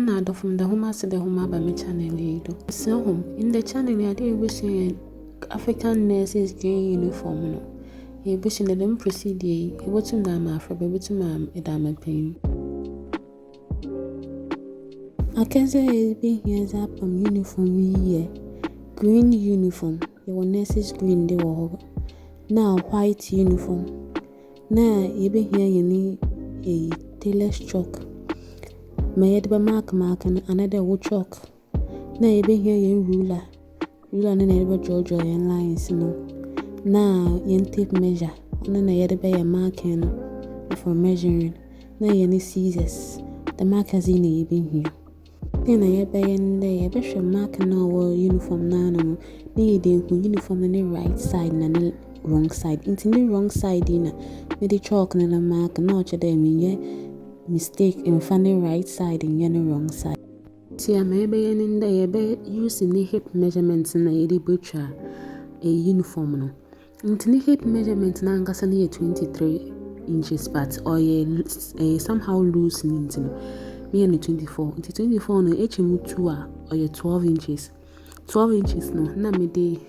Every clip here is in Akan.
not from the home to the home by my channel. So, in the channel, I did wishing African nurses green uniform. No, a wishing that them proceed ye, a watching them for baby to ma'am, a dame pain. I can say it's been here up on uniform year. Green uniform, your nurses green they were. Now, white uniform. Now, you be here, you need a tailor's chalk. Made by mark and another wood chalk. Now, you be here, you ruler and neighbor Georgia and lines, Now, you tape measure, and then I had by a marking for measuring. Now, you need scissors. The markers in you been here. Then I had by and they better marking our uniform now. Need a uniform on the right side and the wrong side. Into the wrong side, with the chalk and the mark, not a mistake in finding right side and the wrong side. See, I may be in the using the hip measurements in a butcher a uniform. Into the hip measurements now, 23 inches, but or somehow loosening. Me and 24. Into 24 no HM2 or 12 inches. 12 inches no, na me de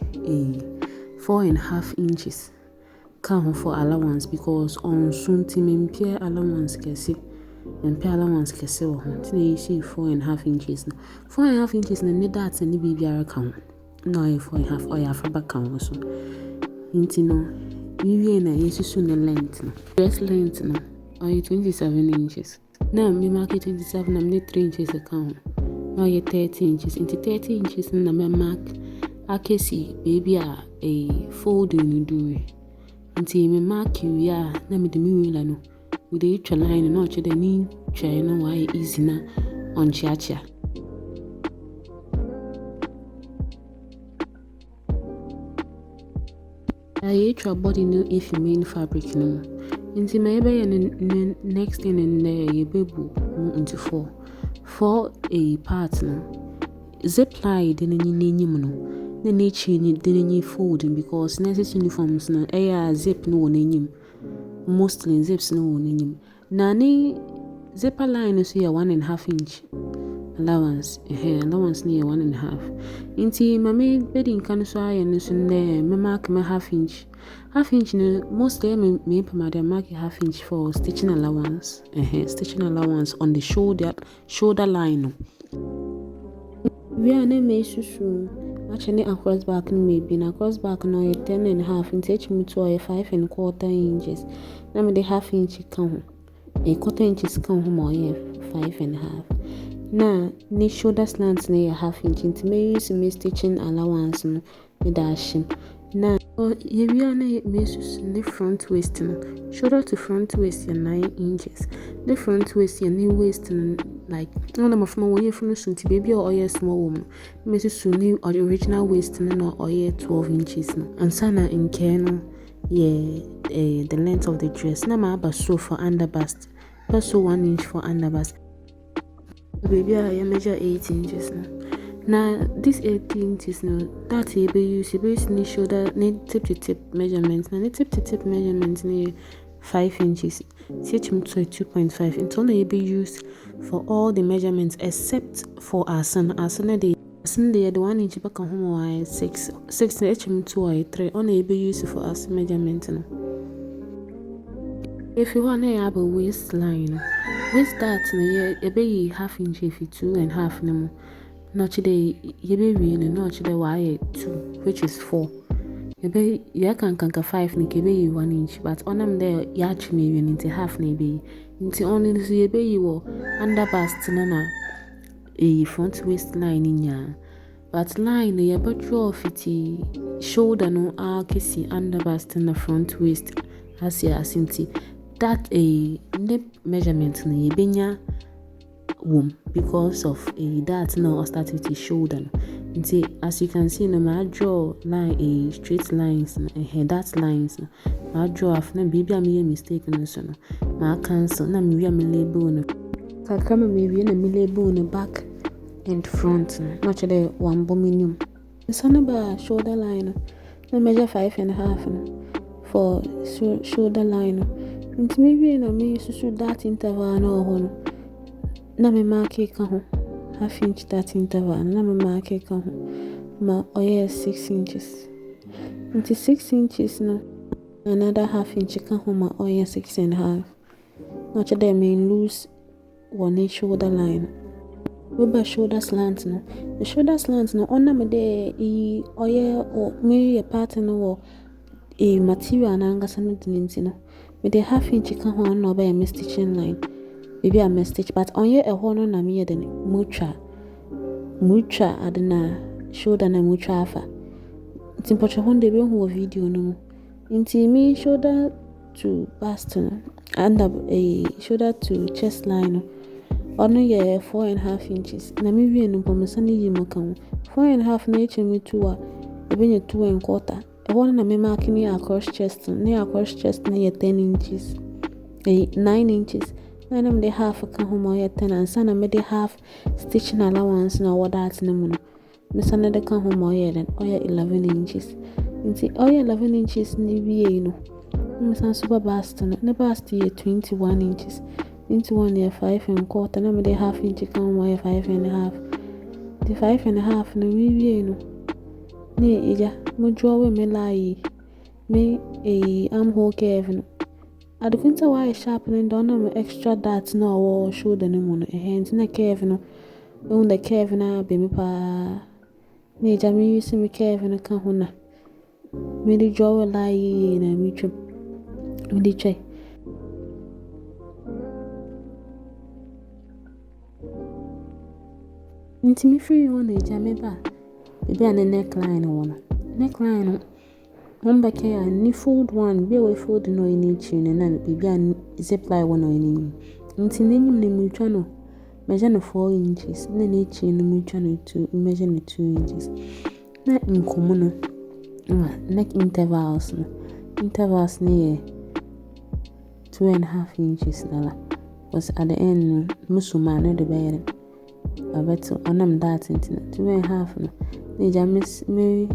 4.5 inches. Count for allowance because on soon team impaired allowance kesi. Impaired allowance kesi or hunting you see 4.5 inches. 4.5 inches na need that and the baby account. No, 4.5 or your fabric count also. Into no, you na yes soon the length. Dress length no, or 27 inches. Now, me mark 27, I'm need 3 inches account. Now, 30 inches. Into 30 inches, and I'm mark. I can see baby a fold in do it. Until me mark you, yeah, na me the mirror no. With the each line and not the knee, China, why easy na on chacha. I eat your body no if you mean fabric no. Into my baby and next thing in there, you baby into four a partner. Zip line didn't you know. The nature didn't you folding because necessary uniforms no zip no name. Mostly zips no name. Nani zipper line is here 1.5 inch. Allowance near 1.5. Into my maid bedding can so I and there, me mark my half inch. Half inch no mostly me madam mark half inch for stitching allowance. Stitching allowance on the shoulder line. We are no me susu. Actually across back maybe across back no 10.5 into h 5.25 inches. Now me the half inch count. A quarter inches count more 5.5. Now, ni shoulder slants near half inch into me use me stitching allowance no me dashing. Now, you are the front waist shoulder to front waist 9 inches. The front waist your new waist like no number from away from the baby or small woman. Mrs. Sunni or the original waist no or 12 inches no. And sana in kernel the length of the dress. Na ma so for underbust. Also 1 inch for underbust. Baby, I measure 8 inches now. Now, this 8 inches now, that's a baby shoulder, need tip to tip measurements. Now, tip to tip measurements near 5 inches. CHM 2.5. It's only be used for all the measurements except for our son. Our son, the 1 inch back on home 6 HM 2 or 3. Only be used for us measurements. If you want to have a waistline, waist that you be half inch if you 2.5 no. Not today, you be really not today why 2, which is 4. You be you can 5 ni be 1 inch, but on them there you actually into half maybe. Into only you be you underbust na a front waistline in ya. But line you but draw 50 shoulder no kissy underbust in the front waist as ya asinti. That a nip measurement ni benya womb because of that no start with the shoulder. As you can see, no my draw line a straight lines that lines. My draw after baby I made a mistake no so my cancel na me label no. I come maybe in a label no back and front not the one bominium. It's on about shoulder line. I measure 5.5 for shoulder line. It's maybe in a me so that interval no one. Na me mark it half inch that interval na me mark ka ho ma oye 6 inches. Into 6 inches no another half inch ka ho ma oye 6.5. No chede mean loose one shoulder line. We shoulder slant no. The shoulder slant no on me de oye or me a pattern or a material na anga sanu dinti no. Me de half inch ka ho no be a stitching line. Maybe a stitch but on ye a horn na me den mucha adena shoulder na mucha afa. It's important to be on video no. Inti me shoulder to bust and a shoulder to chest line. Ono ye 4.5 inches. Na me wie no pomesani yi maka 4.5 na eche me 2 a ebenye 2.25. E wona na me mark ni across chest. Ni across chest na ye 10 inches. 9 inches. Na me de half ka ho mo ye 10 and sana me de half stitching allowance na what that na mu no. Me sana de ka ho mo ye then oye 11 inches. Inti oye 11 inches ni wie no. Me sana super bust no. Ne bust ye 21 inches. Into 1 year 5.25 na me de half inch ka ho mo ye 5.5. The 5.5 na me wie no. Ne eja mo draw we me lie me armhole curve no. At the winter why sharpening down on extra that no or shoulder no mono hands na curve no on the curve na be me pa ne ja me use me curve no ka ho na me di draw lie na me trim me di try nti me free one e ja me ba be an neckline no one back here and fold one be away fold no in each and then be an zip line one or any. Until then, you mutual no measure 4 inches, then each in the mutual to measure 2 inches. Not in common, neck intervals near 2.5 inches. Was at the end, Mussulman, the bed. I bet to on that into 2.5. No, they just me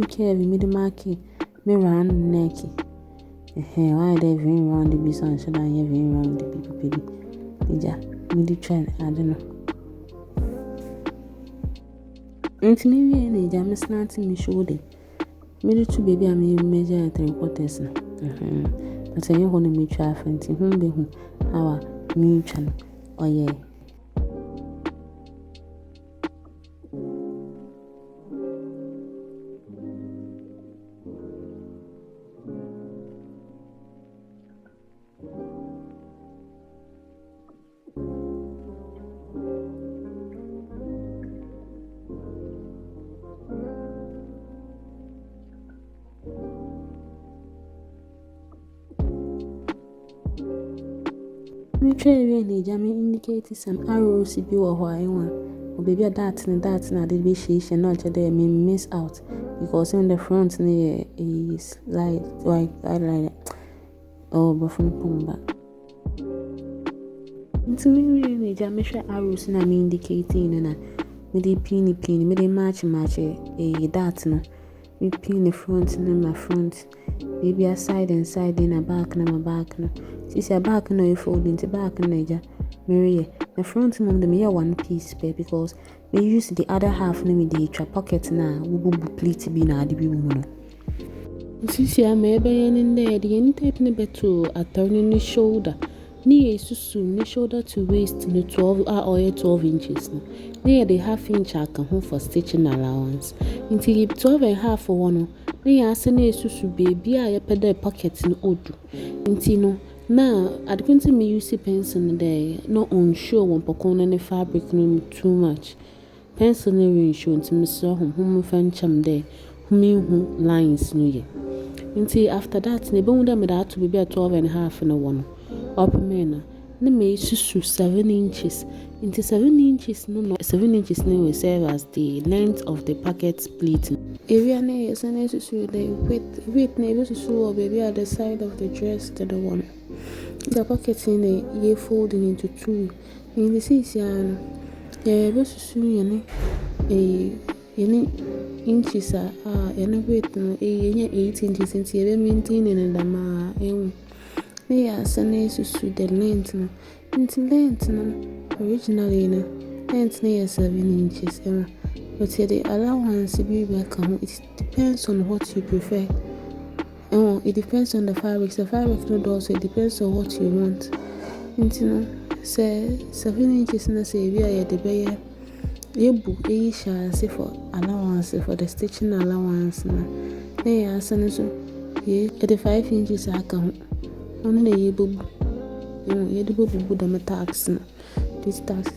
carry me the marking. Me round necky. Why they very round the bison should I have very round the baby. Nija, me the trend, I don't know. Into me, Nija, Miss Nancy, me shoulder. Me the 2 baby, I may measure at 3/4. But I ain't going to me traffic, whom be whom, our mutual, oh yeah. Me try really jammy indicate some arrows if you are why one or baby a that na the be she not there me miss out because in the front near is like oh but from pumba into me really jammy arrows na me indicating na me de pin me de match a that no me pin the front na my front maybe a side and side in a back na my back no see a back no you fold into back na ja me the front mom them here one piece because we use the other half na me the pocket na wo pleats bi na ade bi wo no see a me be in there the tape ne beto attorney ni shoulder ni susu ni shoulder to waist ni 12 inches no near the half inch aka ho for stitching allowance until 12.5 for one na ya ase na susu baby a ye pede pocket no odu until no na adkwenti me use pencil there no unsure one pokon na fabric no too much pencil na unsure until me so hom fancham there hu lines no ye until after that na be wunda me that to be 12.5 no one up mena na me susu 7 inches into 7 inches no 7 inches no will serve as the length of the pocket pleat area na is an susu the width na be susu or baby at the side of the dress to the one the pocket in a ye folding into 2 in the six yan be susu yan inches yana width no 8 inches into ye maintaining the ma yeah, susu the length no. Into length no originally no length near 7 inches. But the allowance be welcome. It depends on what you prefer. It depends on the fabric. The fabric not also, it depends on what you want. Say 7 inches na say we are the bear. You shall say for allowance for the stitching allowance. The 5 inches I come. Only ye boo. You do boo the tax. This tax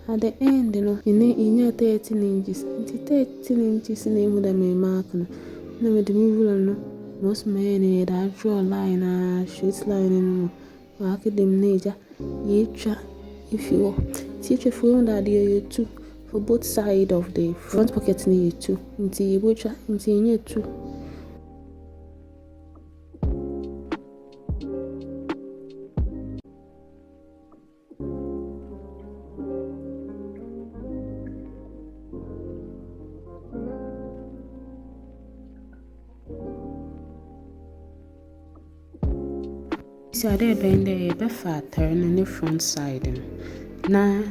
at the end, in your 13 inches. 13 inches in the wood may mark. No, the move most men that draw a line, straight line, nature. Ye try if you teach a phone that you too for both sides of the front pocket near you too. Until you will try until you too. So I did bend the fat turn on the front side. Now,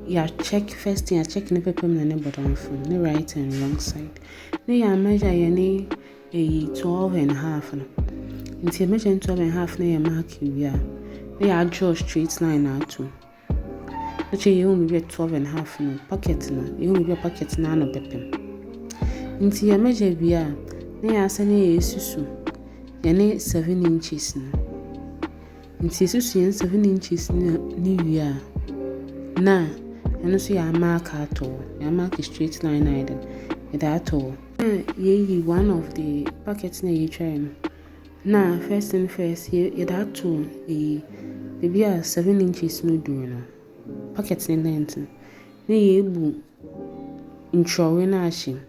you check first thing I check the paper on the bottom from the right and wrong side. Now you measure your knee a 12 and a half. Until you measure 12 and a half, now you mark you. Now you draw a straight line out too. Actually, you only be 12 and a half no pocket no. You only be a pocket now no paper. Until you measure now you send you susu. You need 7 inches no. Nti susu 7 inches ni wia na eno so ya mark ato ya mark a straight line item that all ye one of the pockets na you try no na first thing first ye that to a maybe 7 inches no do no pocket in length na ye bu intro na ashin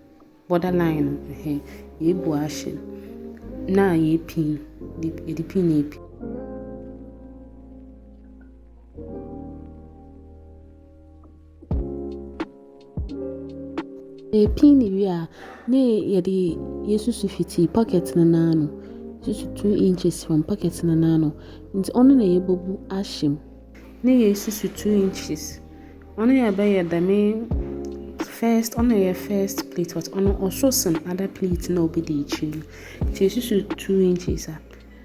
borderline ye bu ashin na ye pin the pin a pin we are near the yesu fiti pocket na nano. Just 2 inches from pocket na nano. It's only a bobu ashim. Near yesu 2 inches. Only a bay the main first only a first plate, but on also some other plate no be the chin. It's yesu 2 inches.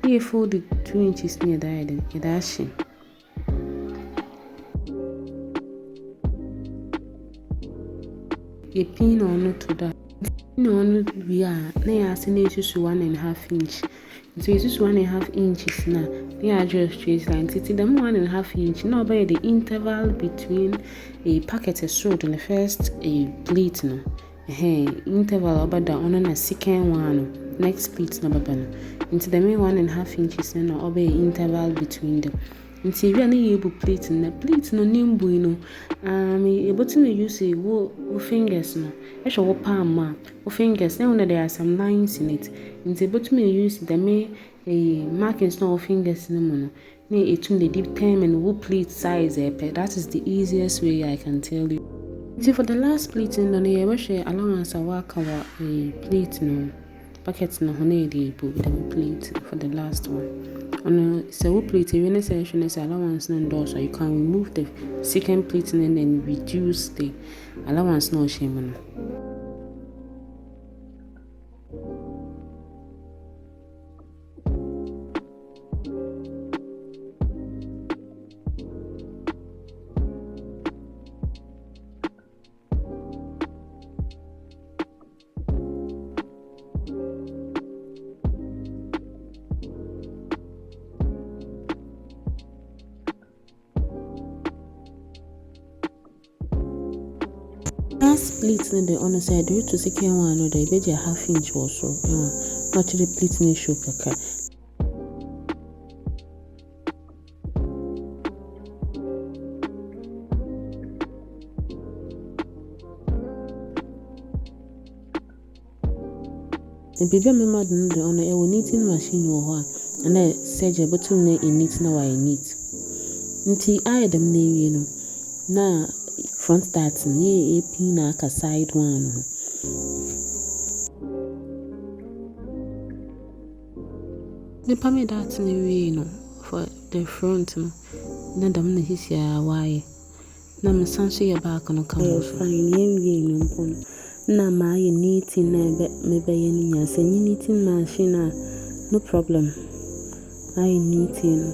Here fold the 2 inches near the item, it ashim. A pin or not to that. No, we are. They are saying it's 1.5 inch. So it's 1.5 inches now. They are just straight lines. It's them 1.5 inch. Now by the interval between a packet of salt and the first a plate no. Interval about the on a second one. Next plate no baba. Into the main 1.5 inches and no obey interval between them. Nti we na able plate no nimbu able to use wo fingers no e show wo palm wo fingers na there are some lines in it nti able to use the markings no fingers no no na etum the determine wo plate size that is the easiest way I can tell you. Nti for the last plate no na we share allowance work our plate no packets no honey the plate for the last one. On a plate, when session is allowance no door, so you can remove the second plate and then reduce the allowance no shame. Last plate in the on side due to second one or the baby 1/2 inch or so. Not the plate in show kaka. The baby member the on a knitting machine or and I said your bottom in knit now I knit. Nti I them name na front that near a pin a side one. The pame that near for the front, no, them his ya why. na me sanso ye back no come fine ye no pon na ma ye knitting na me be ye ni nya se knitting machine no problem I knitting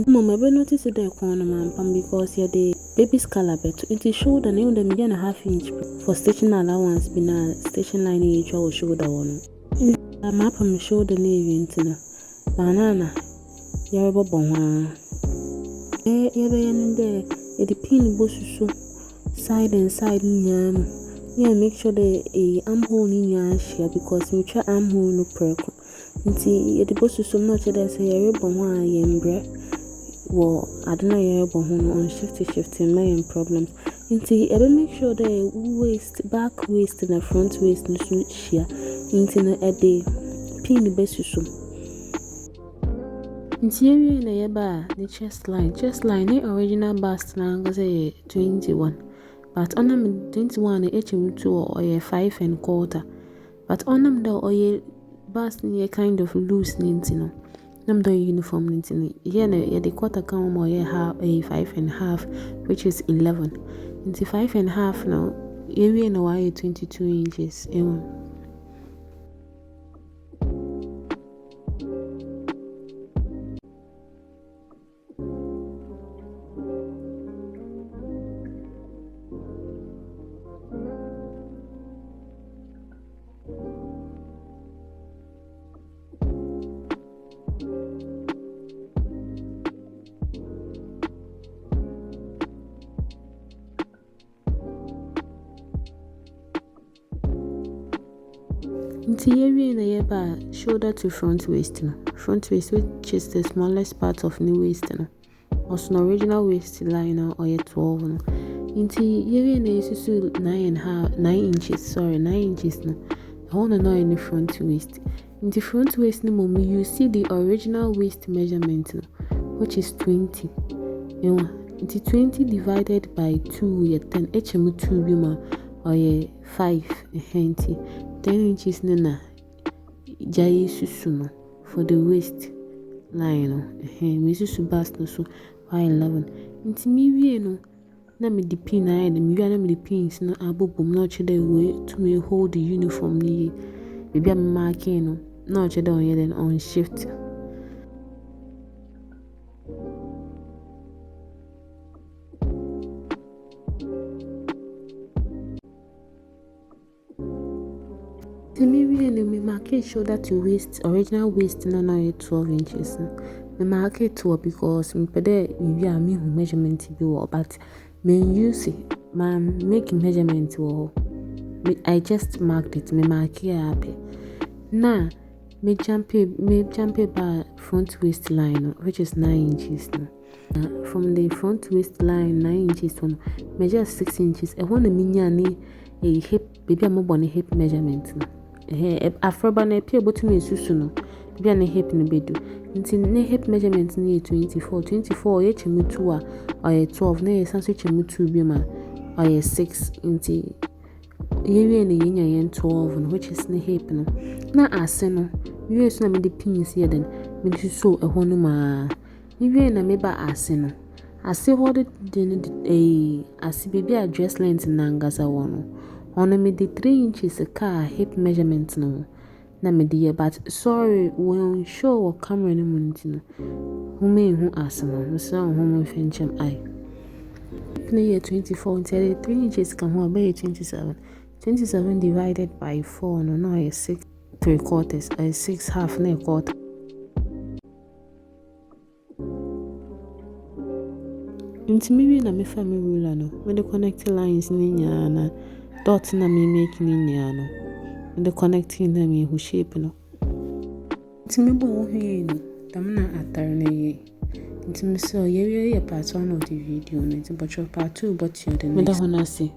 mama be notice the corner man pam because you the baby scalabet into shoulder na the median half inch for stitching allowance be na stitching line each or shoulder one map on shoulder na even banana yarabo bonwa be in there the pin bosusu side and side nyam yeah make sure the armhole ni nya share because me try armhole no preko nti the bosusu much that say yarabo bonwa yembre wo adana yarabo hono on shifting my problems nti ebe make sure the waist back waist and front waist no so share nti na ede pin bosusu Interior na yeba the chest line the original bust na go say 21 but on them 21 HM2 or 5 1/4 but on them the or bust ni kind of loose nintino them the uniform nintino here na the quarter come or half a 5 1/2 which is 11 into 5 1/2 now area na why 22 inches Interior na yeba shoulder to front waist which is the smallest part of the waist also an original waist line or 12 no interior na isusu 9 inches no I want to know in the front waist in the front waist no mom you see the original waist measurement no which is 20 into 20 divided by 2 you 10 hm2 bima or 5 10 inches na jai susu for the waist line me susu bust no so by 11 nti mi wie no na me the pin na me the pins no abobom na che the way to me hold the uniform ni baby am marking no na che the on then on shift me mark it shoulder to waist original waist no 12 inches me mark it to because me pede me me measurement be but me use it my make measurement I just marked it me mark it happy na me jump by front waist line which is 9 inches from the front waist line 9 inches one measure 6 inches I want to mean a hip baby am born hip measurement afroba na pia botumi susu no bia na hip no bedu nti na hip measurement na 24 ye chemu 2 or 12 na ye sanso chemu 2 bi ma or 6 nti ye wie na yenya ye 12 no which is na hip no na ase no wie so na me de pins here then me susu ehwo no ma wie na me ba ase no ase hold the ase baby address length na ngasa wono on me the 3 inches car hip measurement no na me the but sorry when show or camera no munti who me who ask no so who fenchem I na year 24 until 3 inches can ho be 27 divided by 4 no is 6 3/4 6 half na quarter into me na me family ruler no when the connect lines ni nya na dot na me make ni nya no and the connecting na me who shape no ntimi bo wo hwe no dam na atar na ye ntimi so ye part 1 of the video no ntimi part 2 but you the next me da hona see